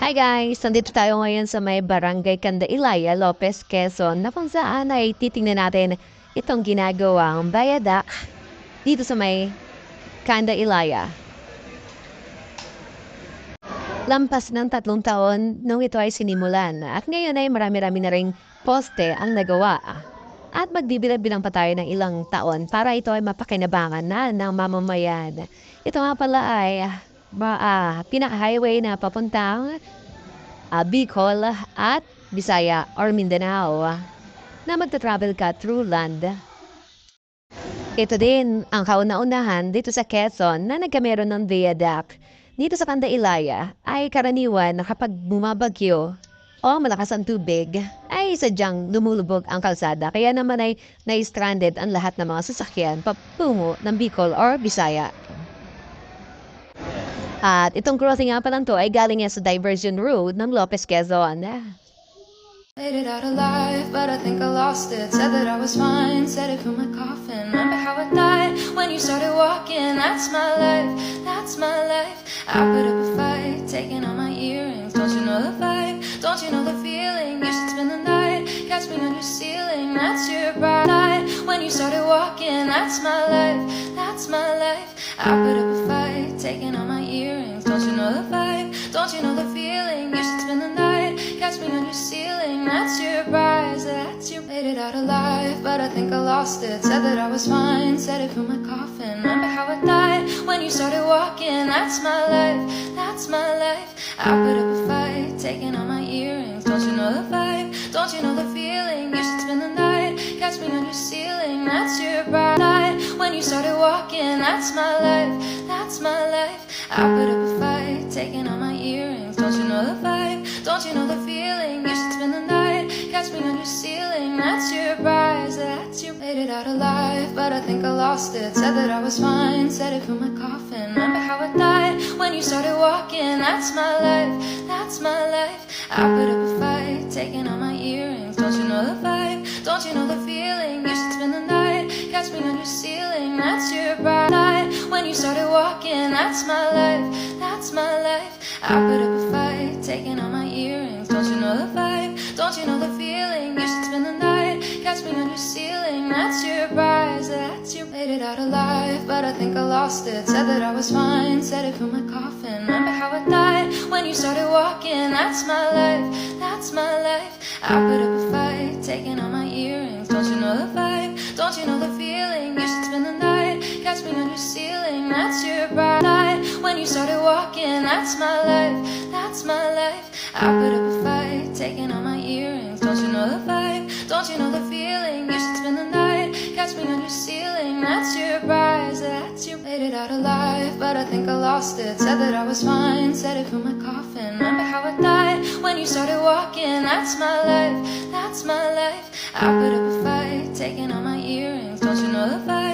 Hi guys! Nandito tayo ngayon sa may Barangay Candailaya, Lopez, Quezon, na kung saan ay titingnan natin itong ginagawang bayadak dito sa may Candailaya. Lampas ng 3 taon nung ito ay sinimulan at ngayon ay marami-rami na ring poste ang nagawa. At magbibilang pa tayo ng ilang taon para ito ay mapakinabangan na ng mamamayan. Ito nga pala ay pinaka-highway na papuntang Bicol at Bisaya or Mindanao na magta-travel ka through land. Ito din ang kauna-unahan dito sa Quezon na nagkameron ng viaduct. Dito sa Candailaya ay karaniwan na kapag bumabagyo o malakas ang tubig ay sadyang lumulubog ang kalsada. Kaya naman ay na-stranded ang lahat ng mga sasakyan patungo ng Bicol or Bisaya. At itong crossing nga pa lang to ay galing sa diversion road ng Lopez, Quezon. Made it out alive, but I think I lost it. Said that I was fine, said it from my coffin. Remember how I died when you started walking? That's my life, that's my life. I put up a fight, taking all my earrings. Don't you know the vibe? Don't you know the feeling? You should spend the night, catch me on your ceiling. That's your bride. When you started walking, that's my life, that's my life. I put up a fight, taking all my earrings. Don't you know the vibe? Don't you know the feeling? You should spend the night, catch me on your ceiling. That's your prize, that's you. Made it out alive, but I think I lost it. Said that I was fine, said it from my coffin. Remember how I died when you started walking? That's my life, that's my life. I put up a fight, taking all my earrings. Don't you know the vibe? Don't you know the feeling? You should spend the night, catch me on your ceiling. That's your bride. When you started walking, that's my life, that's my life. I put up a fight, taking all my earrings. Don't you know the vibe? Don't you know the feeling? You should spend the night, catch me on your ceiling. That's your prize, that's you. Made it out alive, but I think I lost it. Said that I was fine, said it from my coffin. Remember how I died when you started walking? That's my life, that's my life. I put up a fight, taking all my earrings. Don't you know the vibe? Don't you know the feeling? You should spend the night, catch me on your ceiling. That's your bride. When you started walking, that's my life, that's my life. I put up a fight, taking all my earrings. Don't you know the vibe? Don't you know the feeling? You should spend the night, catch me on your ceiling. That's your prize, that's you. Made it out alive, but I think I lost it. Said that I was fine, said it from my coffin. Remember how I died when you started walking? That's my life, that's my life. I put up a fight, taking all my earrings. Don't you know the vibe? Don't you know the feeling? You should spend the night, catch me on your ceiling. That's your bride. When you started walking, that's my life, that's my life. I put up a fight, taking all my earrings. Don't you know the vibe? Don't you know the feeling? You should spend the night, catch me on your ceiling. That's your prize, that's you. Made it out alive, but I think I lost it. Said that I was fine, said it from my coffin. Remember how I died when you started walking? That's my life, that's my life. I put up a fight, taking all my earrings. Don't you know the vibe?